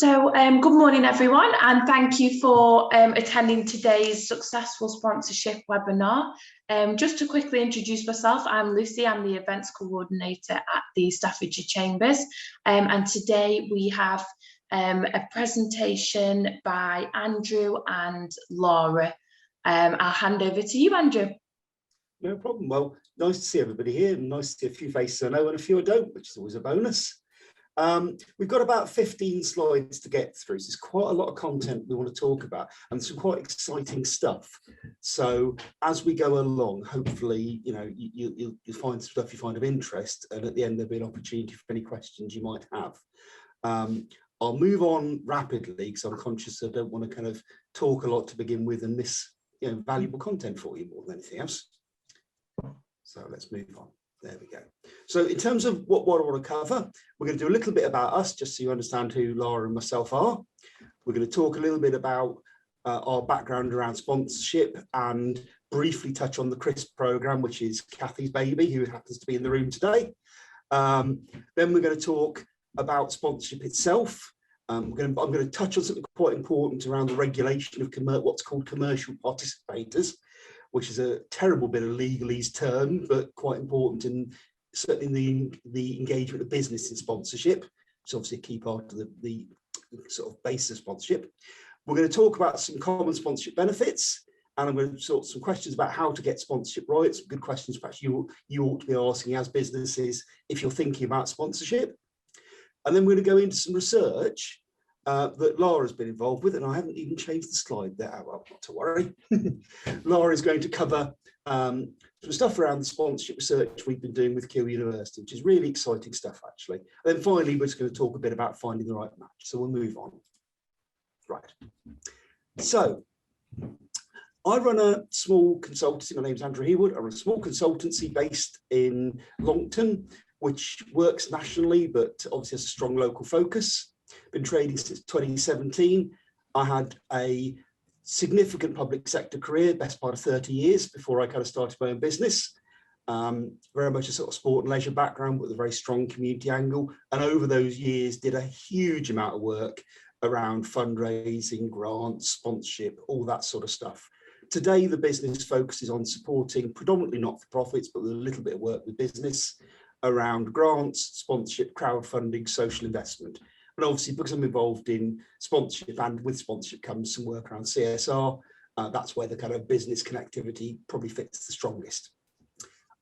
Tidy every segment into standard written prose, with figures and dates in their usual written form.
Good morning, everyone, and thank you for attending today's successful sponsorship webinar. Just to quickly introduce myself, I'm Lucy. I'm the events coordinator at the Staffordshire Chambers, and today we have a presentation by Andrew and Laura. I'll hand over to you, Andrew. No problem. Well, nice to see everybody here, and nice to see a few faces I know and a few I don't, which is always a bonus. We've got about 15 slides to get through, so there's quite a lot of content we want to talk about and some quite exciting stuff. So as we go along, hopefully, you know, you'll find stuff you find of interest, and at the end there'll be an opportunity for any questions you might have. I'll move on rapidly because I'm conscious I don't want to kind of talk a lot to begin with and miss, you know, valuable content for you more than anything else. So let's move on. There we go. So in terms of what I want to cover, we're going to do a little bit about us, just so you understand who Laura and myself are. We're going to talk a little bit about our background around sponsorship and briefly touch on the CRISP programme, which is Kathy's baby, who happens to be in the room today. Then we're going to talk about sponsorship itself. I'm going to touch on something quite important around the regulation of what's called commercial participators, which is a terrible bit of legalese term, but quite important in certainly the engagement of business in sponsorship. It's obviously a key part of the sort of basis of sponsorship. We're going to talk about some common sponsorship benefits, and I'm going to sort some questions about how to get sponsorship right. Some good questions perhaps you ought to be asking as businesses if you're thinking about sponsorship. And then we're going to go into some research that Laura's been involved with, and I haven't even changed the slide there. Well, not to worry. Laura is going to cover some stuff around the sponsorship research we've been doing with Keele University, which is really exciting stuff, actually. And then finally, we're just going to talk a bit about finding the right match. So we'll move on. Right. So I run a small consultancy. My name's Andrew Hewood. I run a small consultancy based in Longton, which works nationally, but obviously has a strong local focus. Been trading since 2017. I had a significant public sector career, best part of 30 years before I kind of started my own business. Very much a sort of sport and leisure background with a very strong community angle. And over those years did a huge amount of work around fundraising, grants, sponsorship, all that sort of stuff. Today, the business focuses on supporting predominantly not-for-profits, but with a little bit of work with business around grants, sponsorship, crowdfunding, social investment. And obviously, because I'm involved in sponsorship, and with sponsorship comes some work around CSR, that's where the kind of business connectivity probably fits the strongest.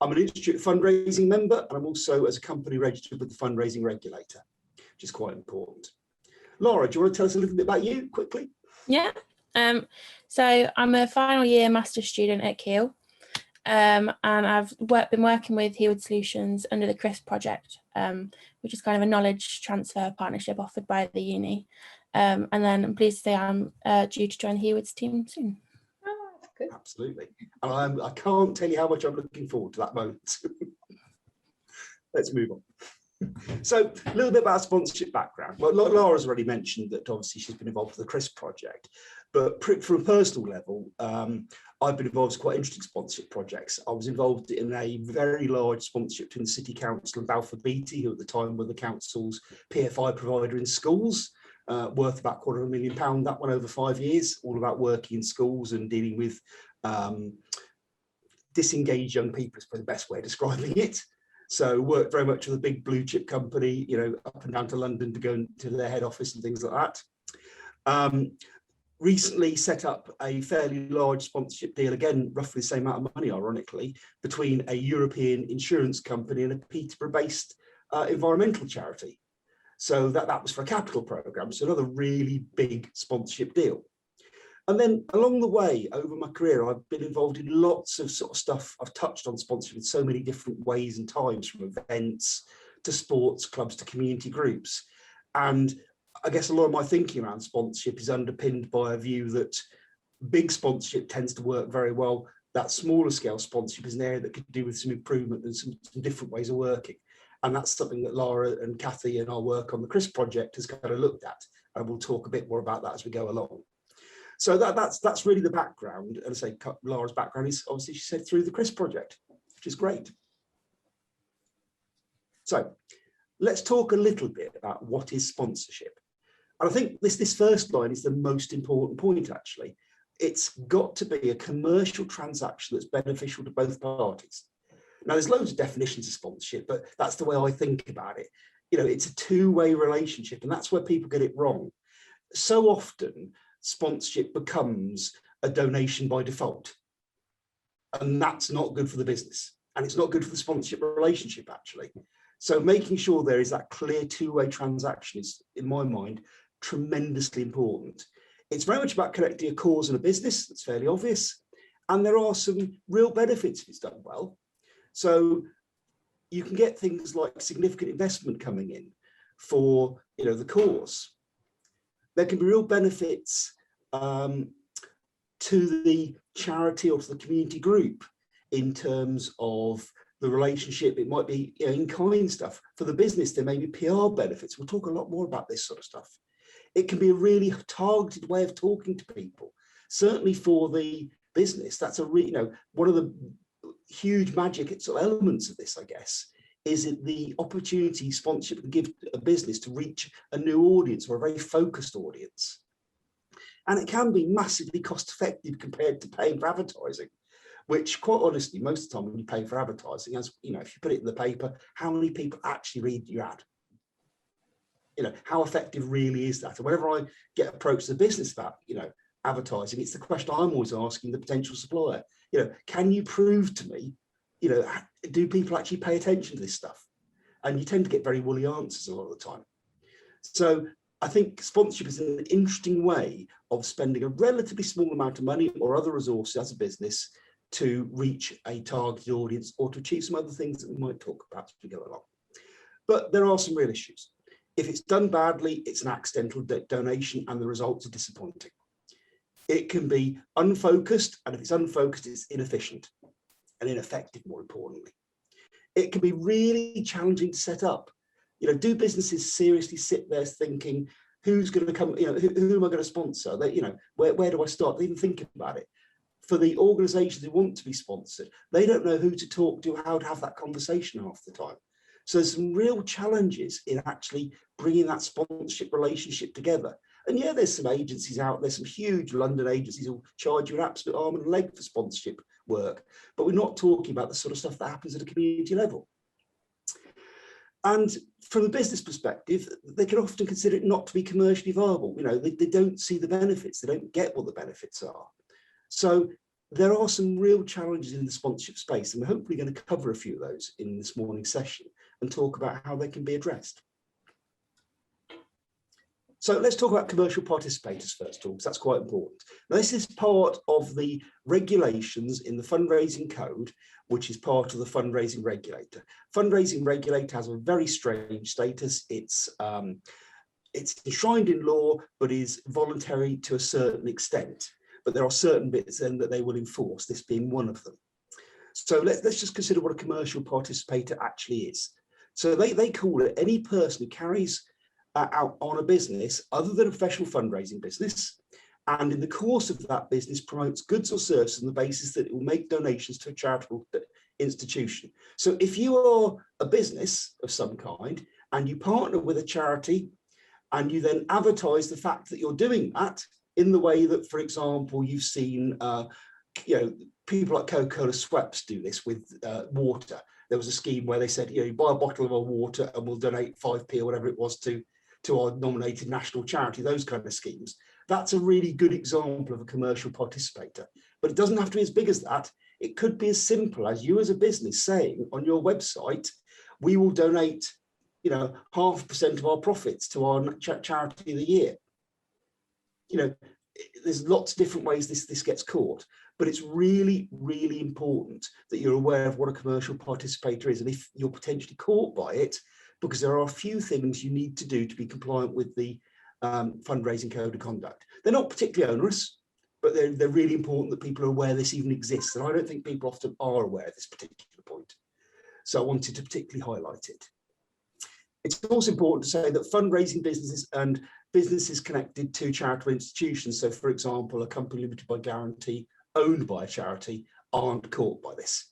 I'm an Institute fundraising member, and I'm also, as a company, registered with the fundraising regulator, which is quite important. Laura, do you want to tell us a little bit about you quickly? Yeah. So I'm a final year master's student at Keele. And I've been working with Hewood Solutions under the CRISP project, which is kind of a knowledge transfer partnership offered by the uni. And then I'm pleased to say I'm due to join the Hewood's team soon. Oh, that's good. Absolutely. And I can't tell you how much I'm looking forward to that moment. Let's move on. So a little bit about sponsorship background. Well, Laura's already mentioned that obviously she's been involved with the CRISP project, but from a personal level, I've been involved in quite interesting sponsorship projects. I was involved in a very large sponsorship between the City Council and Balfour Beatty, who at the time were the council's PFI provider in schools, worth about £250,000. That went over 5 years, all about working in schools and dealing with disengaged young people is probably the best way of describing it. So worked very much with a big blue chip company, you know, up and down to London to go to their head office and things like that. Recently set up a fairly large sponsorship deal, again, roughly the same amount of money, ironically, between a European insurance company and a Peterborough-based environmental charity. So that was for a capital programme, so another really big sponsorship deal. And then along the way, over my career, I've been involved in lots of sort of stuff. I've touched on sponsorship in so many different ways and times, from events to sports clubs to community groups. And I guess a lot of my thinking around sponsorship is underpinned by a view that big sponsorship tends to work very well. That smaller scale sponsorship is an area that could do with some improvement and some different ways of working. And that's something that Laura and Kathy and our work on the CRISP project has kind of looked at. And we'll talk a bit more about that as we go along. So that's really the background. And I say Laura's background is obviously, she said, through the CRISP project, which is great. So let's talk a little bit about what is sponsorship. And I think this first line is the most important point, actually. It's got to be a commercial transaction that's beneficial to both parties. Now, there's loads of definitions of sponsorship, but that's the way I think about it. You know, it's a two-way relationship, and that's where people get it wrong. So often, sponsorship becomes a donation by default, and that's not good for the business, and it's not good for the sponsorship relationship, actually. So making sure there is that clear two-way transaction is, in my mind, tremendously important. It's very much about connecting a cause and a business. That's fairly obvious, and there are some real benefits if it's done well. So you can get things like significant investment coming in for, you know, the cause. There can be real benefits to the charity or to the community group in terms of the relationship. It might be, you know, in-kind stuff. For the business, there may be PR benefits. We'll talk a lot more about this sort of stuff. It can be a really targeted way of talking to people. Certainly for the business, that's a you know, one of the huge magic sort of elements of this, I guess, is it the opportunity sponsorship can give a business to reach a new audience or a very focused audience. And it can be massively cost effective compared to paying for advertising, which quite honestly, most of the time when you pay for advertising, as you know, if you put it in the paper, how many people actually read your ad? You know, how effective really is that? And whenever I get approached as a business about, you know, advertising, it's the question I'm always asking the potential supplier. You know, can you prove to me, you know, do people actually pay attention to this stuff? And you tend to get very woolly answers a lot of the time. So I think sponsorship is an interesting way of spending a relatively small amount of money or other resources as a business to reach a targeted audience or to achieve some other things that we might talk about as we go along. But there are some real issues. If it's done badly, it's an accidental donation and the results are disappointing. It can be unfocused, and if it's unfocused, it's inefficient and ineffective, more importantly. It can be really challenging to set up. You know, do businesses seriously sit there thinking, who's going to come, you know, who am I going to sponsor? That, you know, where do I start? They even think about it. For the organisations who want to be sponsored, they don't know who to talk to, how to have that conversation half the time. So there's some real challenges in actually bringing that sponsorship relationship together. And yeah, there's some agencies out there, some huge London agencies who charge you an absolute arm and a leg for sponsorship work, but we're not talking about the sort of stuff that happens at a community level. And from a business perspective, they can often consider it not to be commercially viable. You know, they don't see the benefits, they don't get what the benefits are. So there are some real challenges in the sponsorship space, and we're hopefully going to cover a few of those in this morning's session and talk about how they can be addressed. So let's talk about commercial participators first of all, because that's quite important. Now, this is part of the regulations in the fundraising code, which is part of the fundraising regulator. Fundraising regulator has a very strange status. It's enshrined in law, but is voluntary to a certain extent. But there are certain bits then that they will enforce, this being one of them. So let's just consider what a commercial participator actually is. So they call it any person who carries out on a business other than a professional fundraising business, and in the course of that business promotes goods or services on the basis that it will make donations to a charitable institution. So if you are a business of some kind and you partner with a charity and you then advertise the fact that you're doing that in the way that, for example, you've seen you know, people like Coca-Cola Schweppes do this with water. There was a scheme where they said, you know, you buy a bottle of our water and we'll donate 5p or whatever it was to our nominated national charity, those kind of schemes. That's a really good example of a commercial participator, but it doesn't have to be as big as that. It could be as simple as you as a business saying on your website, we will donate, you know, 0.5% of our profits to our charity of the year. You know, there's lots of different ways this gets caught, but it's really, really important that you're aware of what a commercial participator is, and if you're potentially caught by it, because there are a few things you need to do to be compliant with the fundraising code of conduct. They're not particularly onerous, but they're really important that people are aware this even exists. And I don't think people often are aware of this particular point. So I wanted to particularly highlight it. It's also important to say that fundraising businesses and businesses connected to charitable institutions, so for example, a company limited by guarantee owned by a charity, aren't caught by this.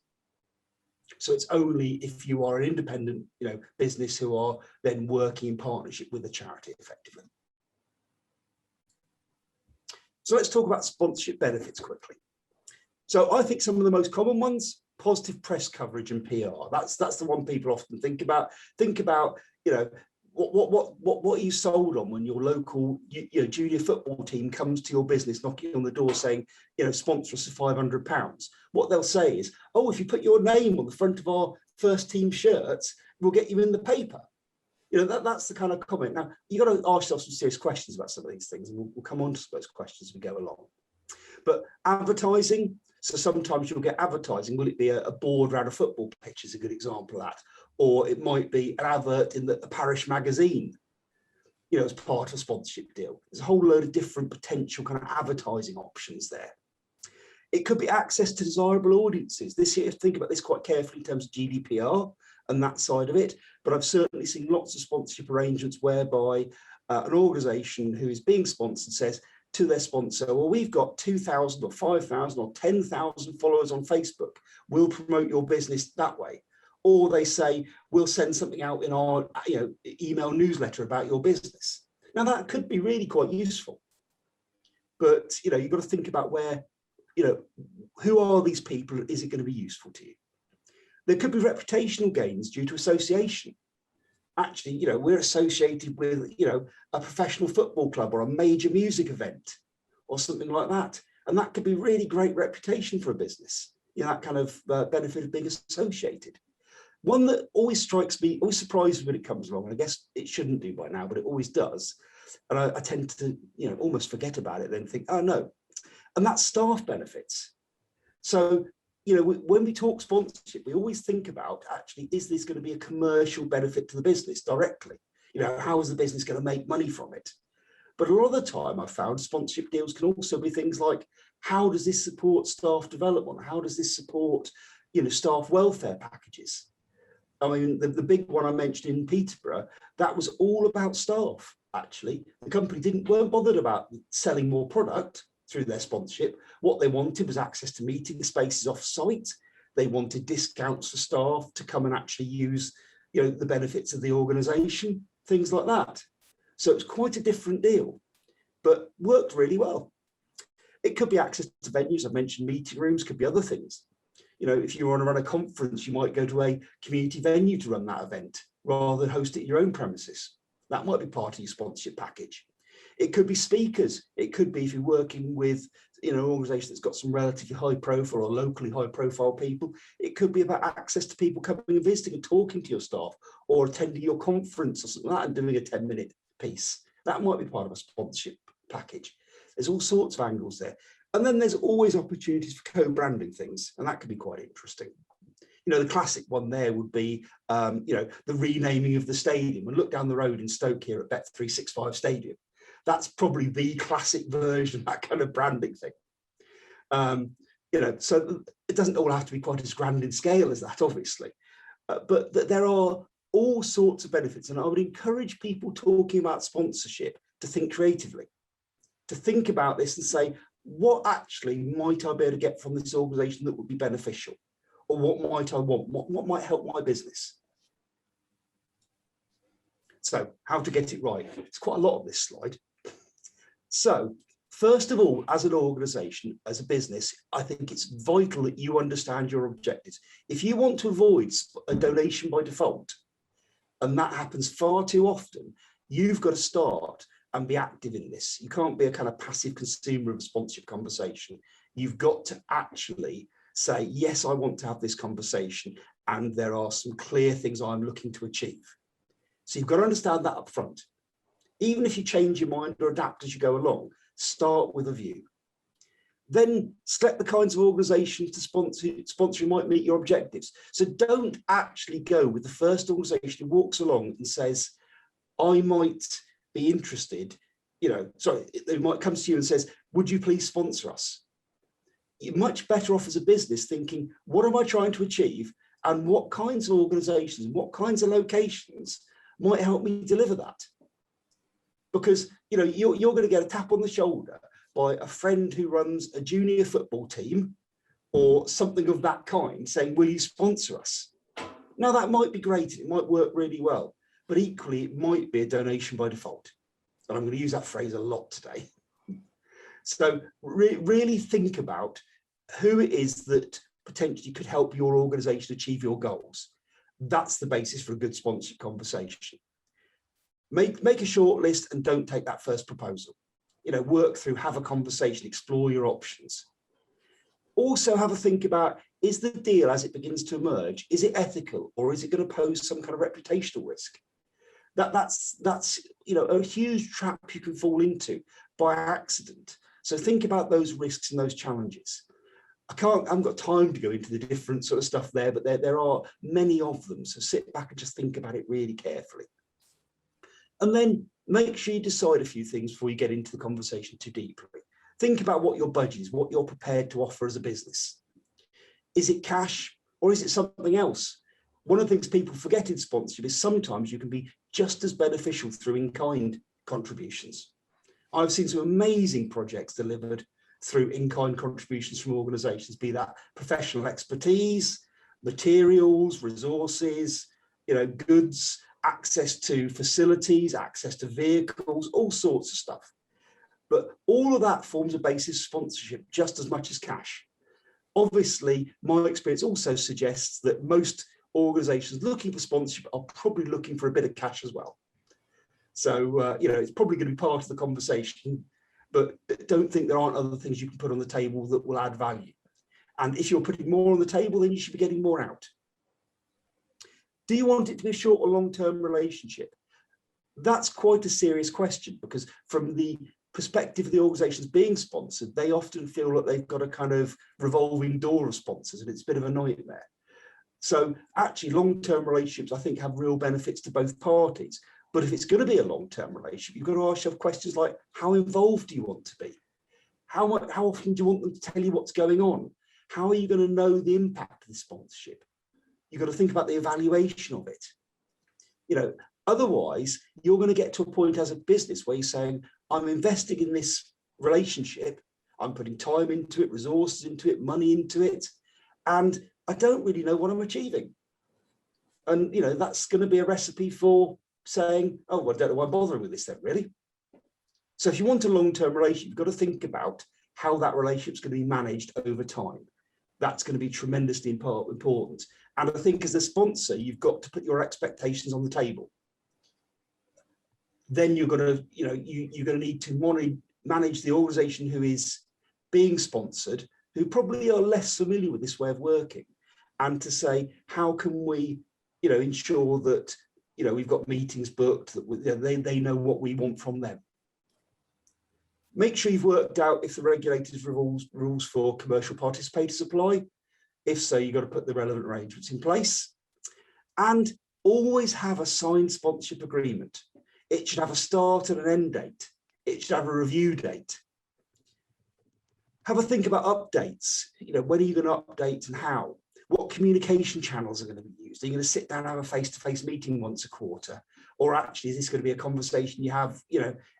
So it's only if you are an independent, you know, business who are then working in partnership with a charity effectively. So let's talk about sponsorship benefits quickly. So I think some of the most common ones, positive press coverage and PR. That's the one people often think about. Think about, you know, what are you sold on when your local junior football team comes to your business knocking on the door saying, you know, sponsor us for £500. What they'll say is, oh, if you put your name on the front of our first team shirts, we'll get you in the paper. You know, that's the kind of comment. Now, you've got to ask yourself some serious questions about some of these things, and we'll come on to those questions as we go along. But advertising, so sometimes you'll get advertising. Will it be a board around a football pitch is a good example of that. Or it might be an advert in the parish magazine, you know, as part of a sponsorship deal. There's a whole load of different potential kind of advertising options there. It could be access to desirable audiences. This year, think about this quite carefully in terms of GDPR and that side of it. But I've certainly seen lots of sponsorship arrangements whereby an organisation who is being sponsored says to their sponsor, well, we've got 2,000 or 5,000 or 10,000 followers on Facebook. We'll promote your business that way. Or they say, we'll send something out in our email newsletter about your business. Now, that could be really quite useful. But, you know, you've got to think about where, you know, who are these people? Is it going to be useful to you? There could be reputational gains due to association. Actually, you know, we're associated with, you know, a professional football club or a major music event or something like that. And that could be really great reputation for a business. You know, that kind of benefit of being associated. One that always strikes me, always surprises me when it comes along, and I guess it shouldn't do by now, but it always does. And I tend to, you know, almost forget about it, then think, oh no. And that's staff benefits. So, you know, when we talk sponsorship, we always think about, actually, is this going to be a commercial benefit to the business directly? You know, how is the business going to make money from it? But a lot of the time I've found sponsorship deals can also be things like, how does this support staff development? How does this support, you know, staff welfare packages? I mean, the big one I mentioned in Peterborough, that was all about staff, actually. The company weren't bothered about selling more product through their sponsorship. What they wanted was access to meeting spaces off-site. They wanted discounts for staff to come and actually use, you know, the benefits of the organisation, things like that. So it was quite a different deal, but worked really well. It could be access to venues. I've mentioned meeting rooms, could be other things. You know, if you want to run a conference, you might go to a community venue to run that event rather than host it at your own premises. That might be part of your sponsorship package. It could be speakers. It could be if you're working with, you know, an organisation that's got some relatively high profile or locally high profile people. It could be about access to people coming and visiting and talking to your staff, or attending your conference or something like that and doing a 10-minute piece. That might be part of a sponsorship package. There's all sorts of angles there. And then there's always opportunities for co-branding things, and that could be quite interesting. You know, the classic one there would be, you know, the renaming of the stadium. And look down the road in Stoke here at Bet365 Stadium. That's probably the classic version of that kind of branding thing. You know, so it doesn't all have to be quite as grand in scale as that, obviously. But there are all sorts of benefits. And I would encourage people talking about sponsorship to think creatively, to think about this and say, what actually might I be able to get from this organisation that would be beneficial? Or what might I want? What might help my business? So how to get it right? It's quite a lot of this slide. So first of all, as an organisation, as a business, I think it's vital that you understand your objectives. If you want to avoid a donation by default, and that happens far too often, you've got to start and be active in this. You can't be a kind of passive consumer of a sponsorship conversation. You've got to actually say, yes, I want to have this conversation, and there are some clear things I'm looking to achieve. So you've got to understand that up front. Even if you change your mind or adapt as you go along, start with a view. Then select the kinds of organisations to sponsor who might meet your objectives. So don't actually go with the first organisation who walks along and says, I might be interested, you know, sorry, they might come to you and says, would you please sponsor us? You're much better off as a business thinking, what am I trying to achieve? And what kinds of organisations, what kinds of locations might help me deliver that? Because, you know, you're going to get a tap on the shoulder by a friend who runs a junior football team or something of that kind saying, will you sponsor us? Now, that might be great. It might work really well. But equally, it might be a donation by default. And I'm going to use that phrase a lot today. So really think about who it is that potentially could help your organization achieve your goals. That's the basis for a good sponsorship conversation. Make a short list and don't take that first proposal. Work through, have a conversation, explore your options. Also have a think about, is the deal as it begins to emerge, is it ethical, or is it going to pose some kind of reputational risk? That's a huge trap you can fall into by accident. So think about those risks and those challenges. I haven't got time to go into the different sort of stuff there, but there are many of them. So sit back and just think about it really carefully. And then make sure you decide a few things before you get into the conversation too deeply. Think about what your budget is, what you're prepared to offer as a business. Is it cash or is it something else? One of the things people forget in sponsorship is sometimes you can be just as beneficial through in-kind contributions. I've seen some amazing projects delivered through in-kind contributions from organizations, be that professional expertise, materials, resources, goods, access to facilities, access to vehicles, all sorts of stuff. But all of that forms a basis of sponsorship just as much as cash. Obviously, my experience also suggests that most organizations looking for sponsorship are probably looking for a bit of cash as well. So, it's probably going to be part of the conversation, but don't think there aren't other things you can put on the table that will add value. And if you're putting more on the table, then you should be getting more out. Do you want it to be a short or long-term relationship? That's quite a serious question, because from the perspective of the organizations being sponsored, they often feel that they've got a kind of revolving door of sponsors, and it's a bit of a nightmare. So actually, long-term relationships, I think, have real benefits to both parties. But if it's going to be a long-term relationship, you've got to ask yourself questions like, how involved do you want to be? How often do you want them to tell you what's going on? How are you going to know the impact of the sponsorship? You've got to think about the evaluation of it. Otherwise, you're going to get to a point as a business where you're saying, I'm investing in this relationship, I'm putting time into it, resources into it, money into it, and I don't really know what I'm achieving. And, that's going to be a recipe for saying, oh, well, I don't know why I'm bothering with this then, really. So if you want a long-term relationship, you've got to think about how that relationship is going to be managed over time. That's going to be tremendously important. And I think as a sponsor, you've got to put your expectations on the table. Then you're going to, you're going to need to manage the organization who is being sponsored, who probably are less familiar with this way of working, and to say, how can we, ensure that, we've got meetings booked, that they know what we want from them. Make sure you've worked out if the regulators rules for commercial participator supply. If so, you've got to put the relevant arrangements in place. And always have a signed sponsorship agreement. It should have a start and an end date. It should have a review date. Have a think about updates. When are you going to update and how? What communication channels are going to be used? Are you going to sit down and have a face-to-face meeting once a quarter? Or actually, is this going to be a conversation you have,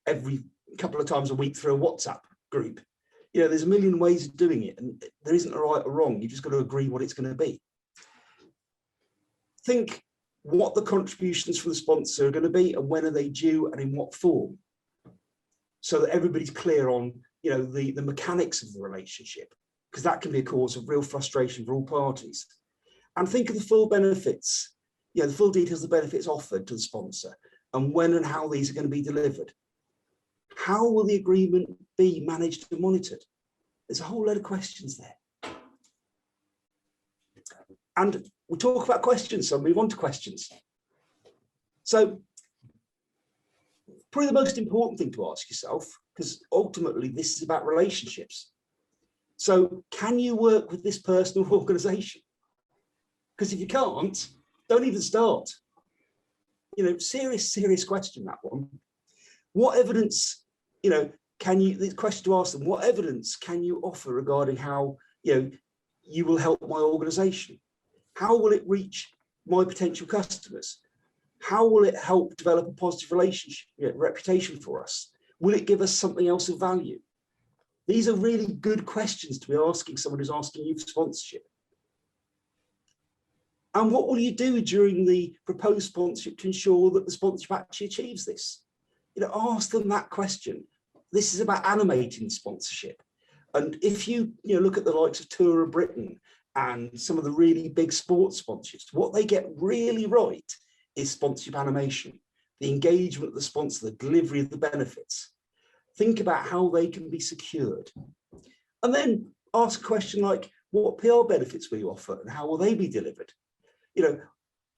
every couple of times a week through a WhatsApp group? There's a million ways of doing it, and there isn't a right or wrong. You've just got to agree what it's going to be. Think what the contributions from the sponsor are going to be, and when are they due, and in what form, so that everybody's clear on, the mechanics of the relationship, because that can be a cause of real frustration for all parties. And think of the full benefits, the full details of the benefits offered to the sponsor, and when and how these are going to be delivered. How will the agreement be managed and monitored? There's a whole load of questions there. And we talk about questions, so I'll move on to questions. So probably the most important thing to ask yourself, because ultimately this is about relationships. So can you work with this person or organization? Because if you can't, don't even start. Serious question, that one. What evidence, the question to ask them, what evidence can you offer regarding how, you will help my organization? How will it reach my potential customers? How will it help develop a positive relationship, reputation for us? Will it give us something else of value? These are really good questions to be asking someone who's asking you for sponsorship. And what will you do during the proposed sponsorship to ensure that the sponsorship actually achieves this? Ask them that question. this is about animating sponsorship. And if you look at the likes of Tour of Britain and some of the really big sports sponsorships, what they get really right is sponsorship animation, the engagement of the sponsor, the delivery of the benefits. Think about how they can be secured. And then ask a question like, what PR benefits will you offer and how will they be delivered?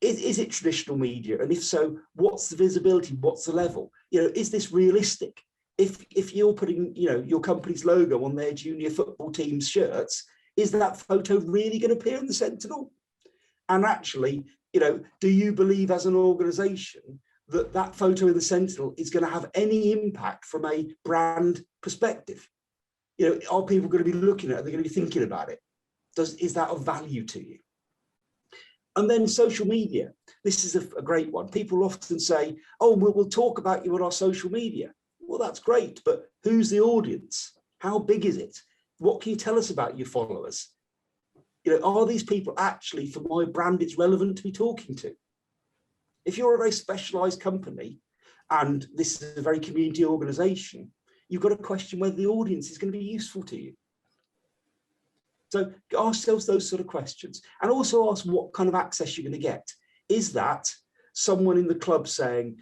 Is it traditional media? And if so, what's the visibility? What's the level? Is this realistic? If you're putting, your company's logo on their junior football team's shirts, is that photo really going to appear in the Sentinel? And actually, do you believe as an organization that photo in the Sentinel is going to have any impact from a brand perspective? Are people going to be looking at it? Are they going to be thinking about it? Is that of value to you? And then social media. This is a great one. People often say, oh, we'll talk about you on our social media. Well, that's great, but who's the audience? How big is it? What can you tell us about your followers? Are these people actually, for my brand, it's relevant to be talking to? If you're a very specialized company and this is a very community organization, you've got to question whether the audience is going to be useful to you. So ask yourselves those sort of questions, and also ask what kind of access you're going to get. Is that someone in the club saying,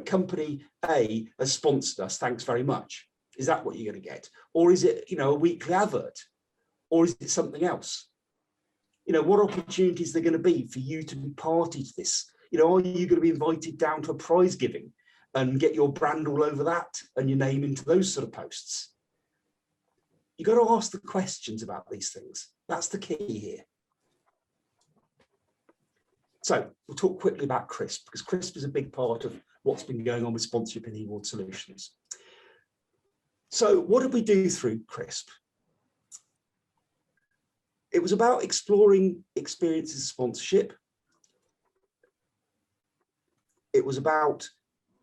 company A has sponsored us, thanks very much? Is that what you're going to get? Or is it, a weekly advert? Or is it something else? What opportunities are there going to be for you to be party to this? Are you going to be invited down to a prize giving and get your brand all over that and your name into those sort of posts? You've got to ask the questions about these things. That's the key here. So we'll talk quickly about CRISP, because CRISP is a big part of what's been going on with sponsorship in eWard Solutions. So what did we do through CRISP? It was about exploring experiences of sponsorship. It was about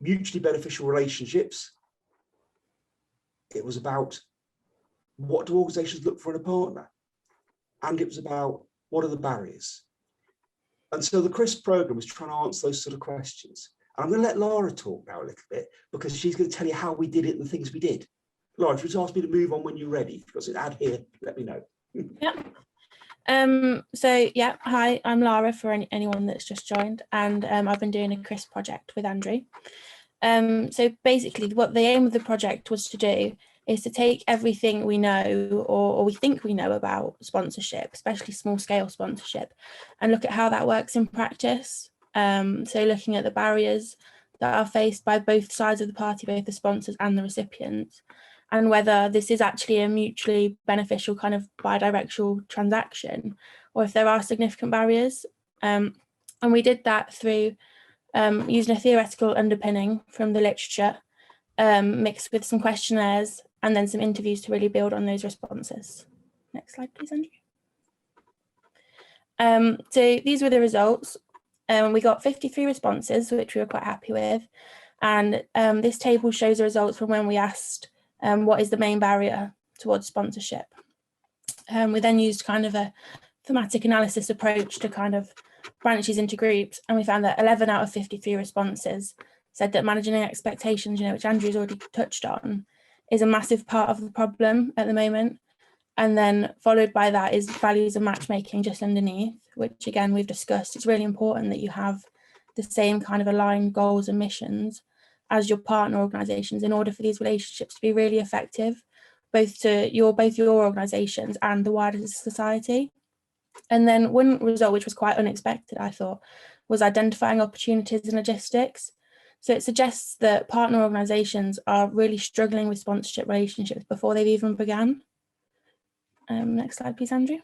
mutually beneficial relationships. It was about what do organizations look for in a partner? And it was about what are the barriers? And so the CRISP program was trying to answer those sort of questions. And I'm going to let Lara talk now a little bit, because she's going to tell you how we did it and the things we did. Lara, if you just ask me to move on when you're ready, if you've got to add here, let me know. Yeah. Hi, I'm Lara, for anyone that's just joined, and I've been doing a CRISP project with Andrew. So basically what the aim of the project was to do is to take everything we know or we think we know about sponsorship, especially small scale sponsorship, and look at how that works in practice. So looking at the barriers that are faced by both sides of the party, both the sponsors and the recipients, and whether this is actually a mutually beneficial kind of bidirectional transaction, or if there are significant barriers. And we did that through using a theoretical underpinning from the literature, mixed with some questionnaires and then some interviews to really build on those responses. Next slide, please, Andrew. So these were the results. We got 53 responses, which we were quite happy with. And this table shows the results from when we asked what is the main barrier towards sponsorship. We then used kind of a thematic analysis approach to kind of branch these into groups, and we found that 11 out of 53 responses said that managing expectations, which Andrew's already touched on, is a massive part of the problem at the moment. And then followed by that is values of matchmaking just underneath, which again we've discussed. It's really important that you have the same kind of aligned goals and missions as your partner organisations in order for these relationships to be really effective, both your organisations and the wider society. And then one result, which was quite unexpected, I thought, was identifying opportunities in logistics. So it suggests that partner organisations are really struggling with sponsorship relationships before they've even begun. Next slide, please, Andrew.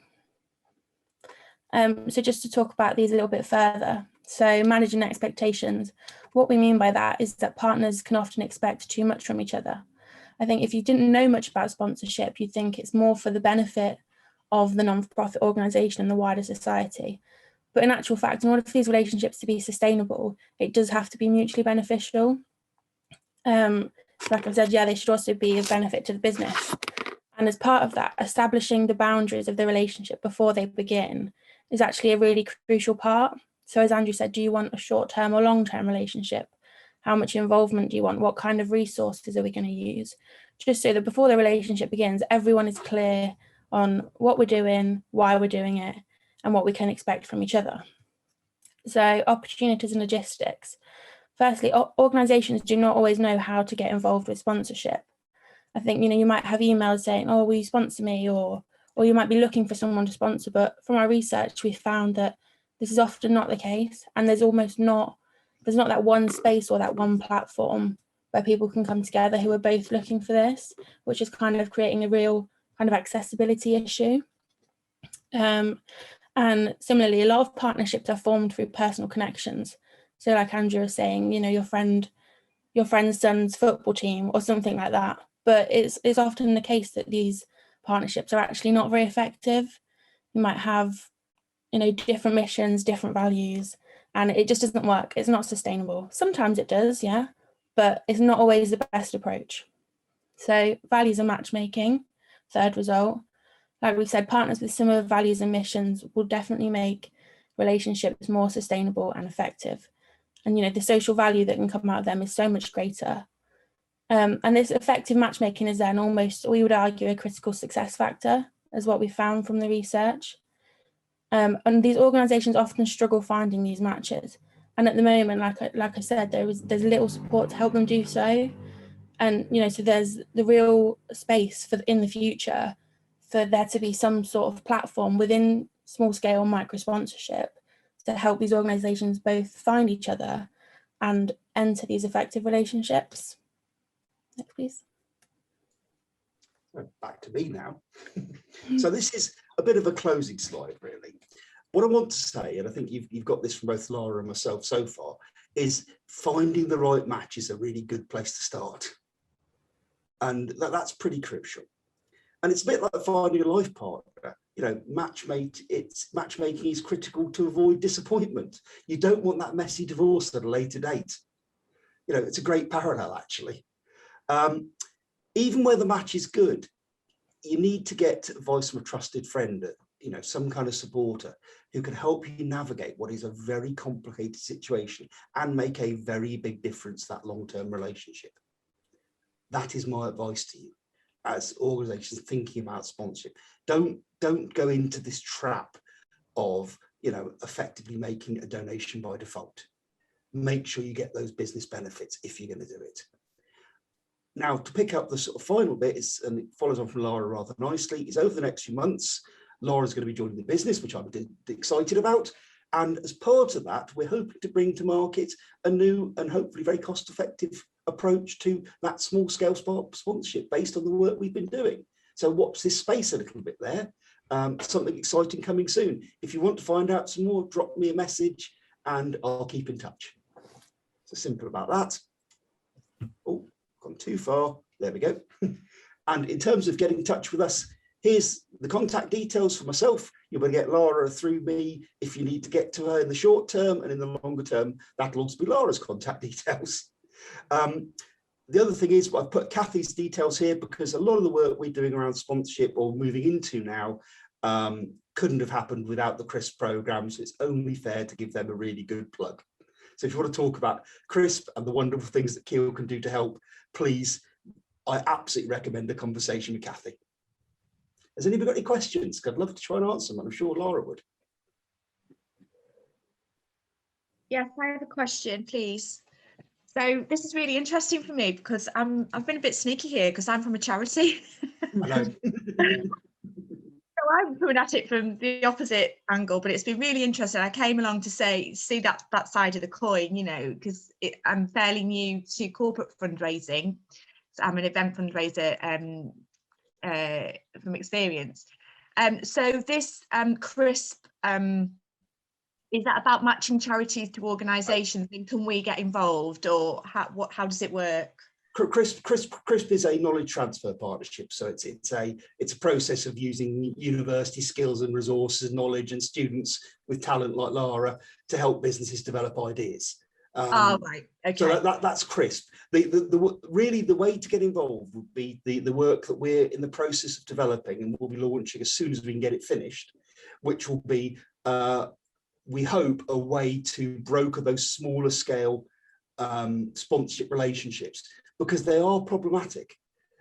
So just to talk about these a little bit further. So managing expectations, what we mean by that is that partners can often expect too much from each other. I think if you didn't know much about sponsorship, you'd think it's more for the benefit of the non-profit organisation and the wider society. But in actual fact, in order for these relationships to be sustainable, it does have to be mutually beneficial. Like I said, they should also be of benefit to the business. And as part of that, establishing the boundaries of the relationship before they begin is actually a really crucial part. So as Andrew said, do you want a short-term or long-term relationship? How much involvement do you want? What kind of resources are we going to use? Just so that before the relationship begins, everyone is clear on what we're doing, why we're doing it, and what we can expect from each other. So opportunities and logistics. Firstly, organisations do not always know how to get involved with sponsorship. I think, you might have emails saying, oh, will you sponsor me? Or you might be looking for someone to sponsor. But from our research, we found that this is often not the case. And there's not that one space or that one platform where people can come together who are both looking for this, which is kind of creating a real kind of accessibility issue. And similarly, a lot of partnerships are formed through personal connections. So like Andrew was saying, your friend's son's football team or something like that. But it's often the case that these partnerships are actually not very effective. You might have, different missions, different values, and it just doesn't work. It's not sustainable. Sometimes it does, yeah, but it's not always the best approach. So values and matchmaking, third result. Like we've said, partners with similar values and missions will definitely make relationships more sustainable and effective. And, the social value that can come out of them is so much greater. And this effective matchmaking is then almost, we would argue, a critical success factor, as what we found from the research. And these organisations often struggle finding these matches. And at the moment, like I said, there's little support to help them do so. And, so there's the real space in the future for there to be some sort of platform within small scale micro sponsorship to help these organisations both find each other and enter these effective relationships. Next, please. Back to me now. So this is a bit of a closing slide, really. What I want to say, and I think you've got this from both Lara and myself so far, is finding the right match is a really good place to start. And that's pretty crucial. And it's a bit like finding a life partner. Matchmaking is critical to avoid disappointment. You don't want that messy divorce at a later date. It's a great parallel, actually. Even where the match is good, you need to get advice from a trusted friend, some kind of supporter who can help you navigate what is a very complicated situation and make a very big difference to that long-term relationship. That is my advice to you as organizations thinking about sponsorship. Don't go into this trap of, effectively making a donation by default. Make sure you get those business benefits if you're going to do it. Now, to pick up the sort of final bit, and it follows on from Lara rather nicely, is over the next few months, Lara's going to be joining the business, which I'm excited about. And as part of that, we're hoping to bring to market a new and hopefully very cost-effective approach to that small-scale sponsorship based on the work we've been doing. So watch this space a little bit there. Something exciting coming soon. If you want to find out some more, drop me a message and I'll keep in touch. So simple about that. Oh, gone too far. There we go. And in terms of getting in touch with us, here's the contact details for myself. You're going to get Lara through me if you need to get to her in the short term, and in the longer term, that'll also be Lara's contact details. The other thing is, I've put Kathy's details here because a lot of the work we're doing around sponsorship or moving into now couldn't have happened without the CRISP program. So it's only fair to give them a really good plug. So if you want to talk about CRISP and the wonderful things that Keele can do to help, please, I absolutely recommend a conversation with Kathy. Has anybody got any questions? I'd love to try and answer them. I'm sure Lara would. Yes, I have a question, please. So this is really interesting for me because I've been a bit sneaky here because I'm from a charity. I know. So I'm coming at it from the opposite angle, but it's been really interesting. I came along to see that side of the coin, because I'm fairly new to corporate fundraising. So I'm an event fundraiser from experience. So this CRISP, is that about matching charities to organisations, and can we get involved, or how does it work? CRISP is a knowledge transfer partnership, so it's a process of using university skills and resources, knowledge, and students with talent like Lara to help businesses develop ideas. Right, okay. So that's CRISP. Really, the way to get involved would be the work that we're in the process of developing, and we'll be launching as soon as we can get it finished, which will be, we hope, a way to broker those smaller scale sponsorship relationships because they are problematic.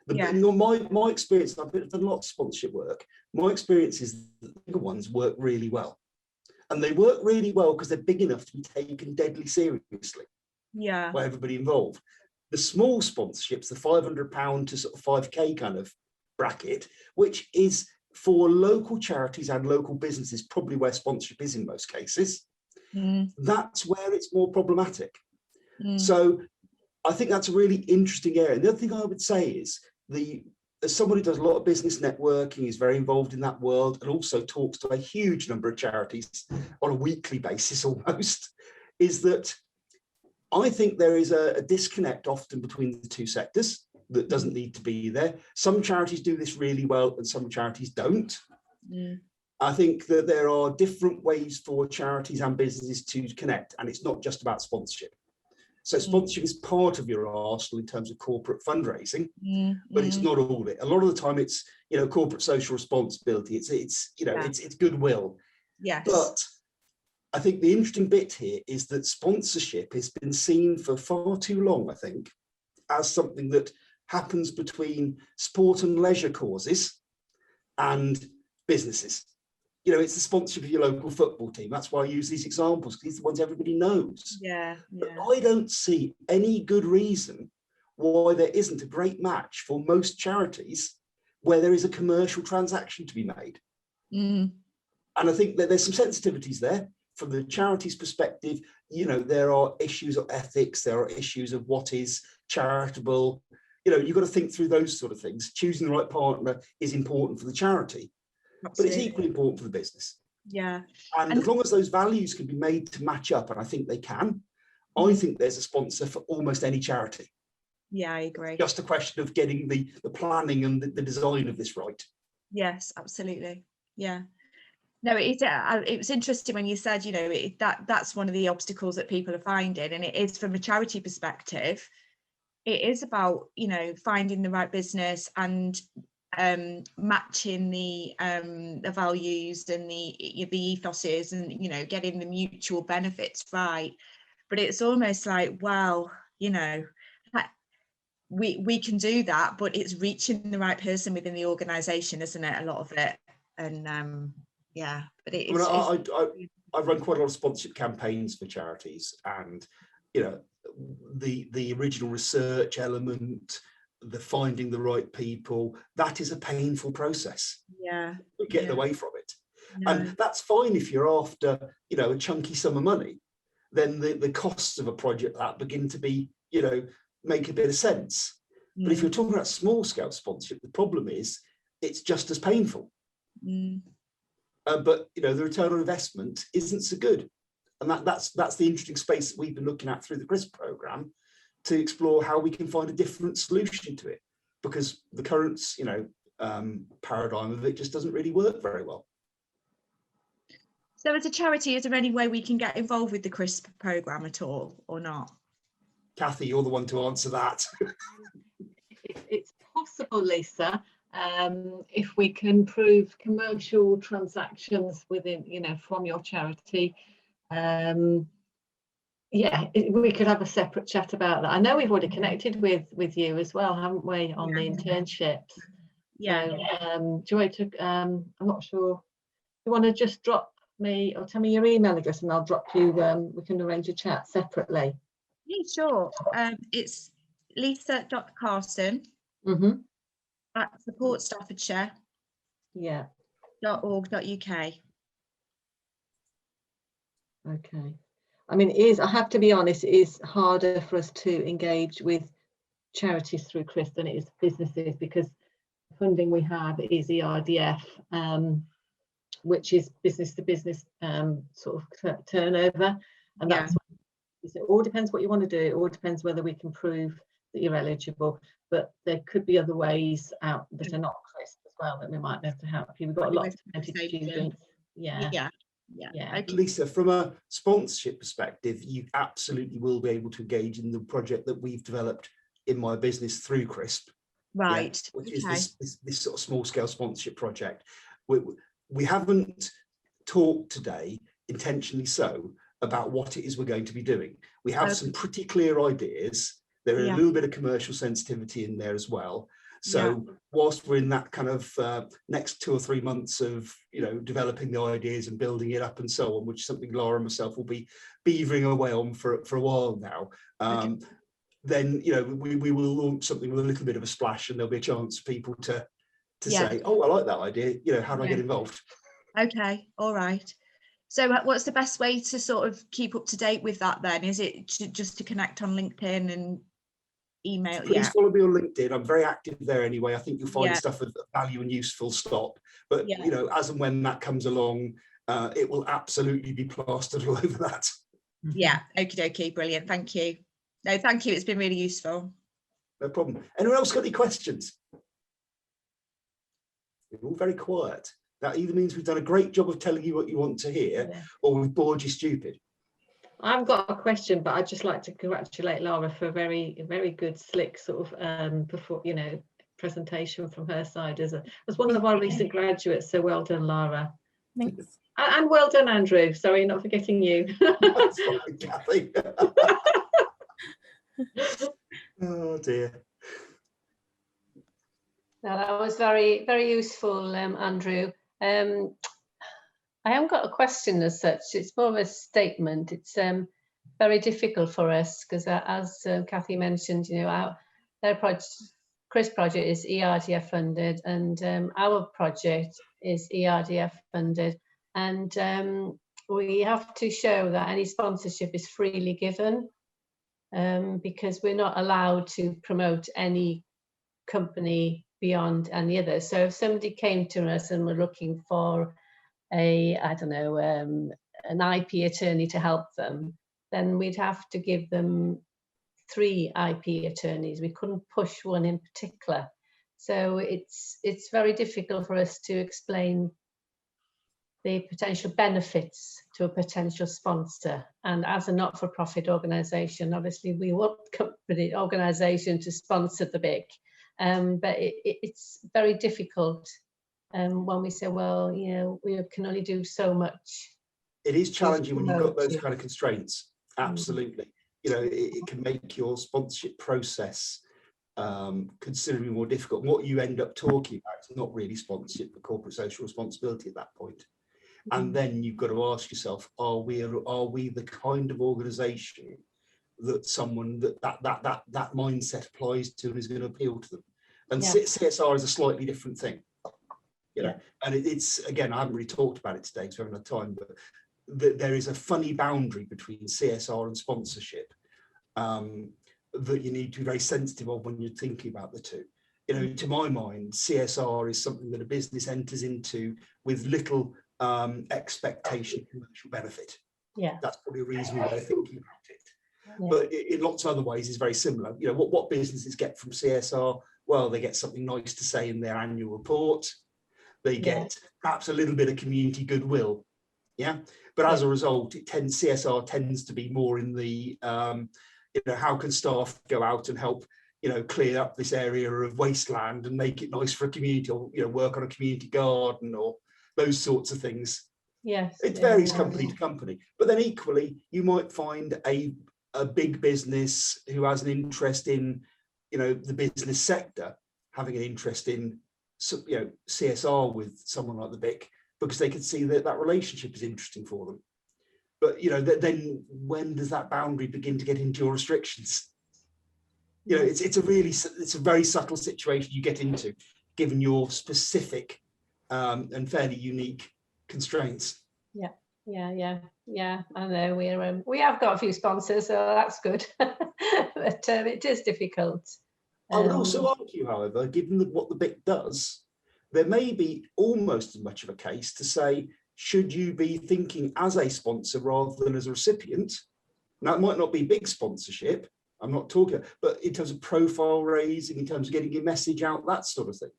Yeah. My experience, I've done a lot of sponsorship work. My experience is that the bigger ones work really well. And they work really well because they're big enough to be taken deadly seriously by everybody involved. The small sponsorships, the £500 to sort of 5k kind of bracket, which is for local charities and local businesses, probably where sponsorship is in most cases, that's where it's more problematic. So I think that's a really interesting area. And the other thing I would say is, as someone who does a lot of business networking, is very involved in that world, and also talks to a huge number of charities on a weekly basis almost, is that I think there is a disconnect often between the two sectors that doesn't need to be there. Some charities do this really well and some charities don't. I think that there are different ways for charities and businesses to connect, and it's not just about sponsorship. So sponsorship is part of your arsenal in terms of corporate fundraising, but it's not all of it. A lot of the time it's, you know, corporate social responsibility. It's you know, it's goodwill. Yes. But I think the interesting bit here is that sponsorship has been seen for far too long, I think, as something that happens between sport and leisure causes and businesses. You know, it's the sponsorship of your local football team. That's why I use these examples, because these are the ones everybody knows. But I don't see any good reason why there isn't a great match for most charities where there is a commercial transaction to be made. And I think that there's some sensitivities there. From the charity's perspective, you know, there are issues of ethics, there are issues of what is charitable. You know, you've got to think through those sort of things. Choosing the right partner is important for the charity. Absolutely. But it's equally important for the business. Yeah. And as long as those values can be made to match up, and I think they can, I think there's a sponsor for almost any charity. Yeah, I agree. It's just a question of getting the planning and the design of this right. Yes, absolutely. Yeah. No, it was interesting when you said, you know, that's one of the obstacles that people are finding, and it is from a charity perspective. It is about, you know, finding the right business and matching the values and the ethoses, and, you know, getting the mutual benefits right. But it's almost like, well, you know, we can do that, but it's reaching the right person within the organisation, isn't it? A lot of it, and yeah. But I run quite a lot of sponsorship campaigns for charities, and, you know, the original research element, the finding the right people, that is a painful process. Getting away from it. And that's fine if you're after, you know, a chunky sum of money. Then the costs of a project that begin to be, you know, make a bit of sense. But if you're talking about small scale sponsorship, the problem is it's just as painful. But, you know, the return on investment isn't so good. And that's the interesting space that we've been looking at through the CRISP programme, to explore how we can find a different solution to it, because the current, you know, paradigm of it just doesn't really work very well. So as a charity, is there any way we can get involved with the CRISP programme at all, or not? Kathy, you're the one to answer that. It's possible, Lisa, if we can prove commercial transactions within, you know, from your charity. Yeah, we could have a separate chat about that. I know we've already connected with you as well, haven't we, on the internships? Yeah. So, do you want to, I'm not sure, you want to just drop me or tell me your email address, and I'll drop you, we can arrange a chat separately. Yeah, sure. It's lisa.carson at supportstaffordshire.org.uk. Okay. I mean, I have to be honest, it is harder for us to engage with charities through CRISP than it is businesses, because the funding we have is ERDF, which is business to business sort of turnover, and that's it all depends what you want to do. It all depends whether we can prove that you're eligible, but there could be other ways out that are not CRISP as well that we might be able to help you. We've got a lot of talented students. Yeah. Okay. Lisa, from a sponsorship perspective, you absolutely will be able to engage in the project that we've developed in my business through CRISP, Right. which is this sort of small scale sponsorship project. We haven't talked today, intentionally so, about what it is we're going to be doing. We have some pretty clear ideas. There are a little bit of commercial sensitivity in there as well. So whilst we're in that kind of next 2 or 3 months of, you know, developing the ideas and building it up and so on, which is something Lara and myself will be beavering away on for a while now, then, you know, we will launch something with a little bit of a splash, and there'll be a chance for people to say, oh, I like that idea, you know, how do I get involved? Okay, all right. So what's the best way to sort of keep up to date with that then? Is it just to connect on LinkedIn and email? Please follow me on LinkedIn. I'm very active there anyway. I think you'll find stuff of value and useful stop. But, you know, as and when that comes along, it will absolutely be plastered all over that. Yeah, okie dokie, brilliant. Thank you. No, thank you. It's been really useful. No problem. Anyone else got any questions? You're all very quiet. That either means we've done a great job of telling you what you want to hear, or we've bored you stupid. I've got a question, but I'd just like to congratulate Lara for a very good, slick sort of before, you know, presentation from her side as one of our recent graduates. So well done, Lara. Thanks. And well done, Andrew. Sorry, not forgetting you. That's fine, Kathy. Oh dear. No, that was very useful, Andrew. I haven't got a question as such. It's more of a statement. It's very difficult for us because, as Kathy mentioned, you know, their project, CRIS project, is ERDF funded, and our project is ERDF funded, and we have to show that any sponsorship is freely given, because we're not allowed to promote any company beyond any other. So if somebody came to us and were looking for an IP attorney to help them, then we'd have to give them 3 IP attorneys. We couldn't push one in particular. So it's very difficult for us to explain the potential benefits to a potential sponsor. And as a not-for-profit organisation, obviously we want the organisation to sponsor the BIC, but it's very difficult when we say, well, you know, we can only do so much. It is challenging when you've got those kind of constraints. Absolutely. You know, it can make your sponsorship process considerably more difficult. And what you end up talking about is not really sponsorship, but corporate social responsibility at that point. And then you've got to ask yourself, are we the kind of organisation that someone that mindset applies to and is going to appeal to them? And CSR is a slightly different thing, you know. And it's, again, I haven't really talked about it today because we haven't had time, but there is a funny boundary between CSR and sponsorship that you need to be very sensitive of when you're thinking about the two. You know, to my mind, CSR is something that a business enters into with little expectation of commercial benefit. That's probably a reasonable way of thinking about it. But in lots of other ways is very similar. You know, what businesses get from CSR? Well, they get something nice to say in their annual report. They get perhaps a little bit of community goodwill. But as a result, CSR tends to be more in the you know, how can staff go out and help, you know, clear up this area of wasteland and make it nice for a community, or, you know, work on a community garden or those sorts of things. It varies company to company. But then equally, you might find a big business who has an interest in, you know, the business sector, having an interest in, you know, CSR with someone like the BIC, because they can see that that relationship is interesting for them. But, you know, then when does that boundary begin to get into your restrictions? You know, it's a very subtle situation you get into, given your specific and fairly unique constraints. I know we have got a few sponsors, so that's good. But it is difficult. I would also argue, however, given what the BIC does, there may be almost as much of a case to say, should you be thinking as a sponsor rather than as a recipient? Now, it might not be big sponsorship, I'm not talking, but in terms of profile raising, in terms of getting your message out, that sort of thing.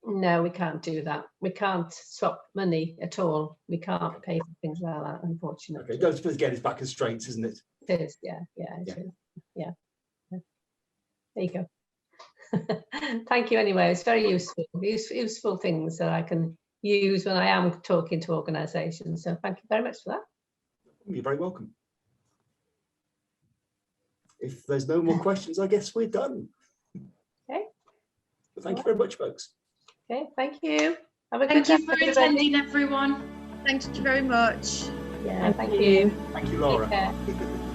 No, we can't do that. We can't swap money at all. We can't pay for things like that, unfortunately. Okay, don't suppose again, it's about constraints, isn't it? It is, it is. There you go. Thank you anyway. It's very useful things that I can use when I am talking to organisations. So thank you very much for that. You're very welcome. If there's no more questions, I guess we're done. Okay. But thank you very much, folks. Okay, thank you. Have a Thank good you for day, everybody. attending, everyone. Thank you very much. Yeah, thank you. Thank you, Laura. Take care.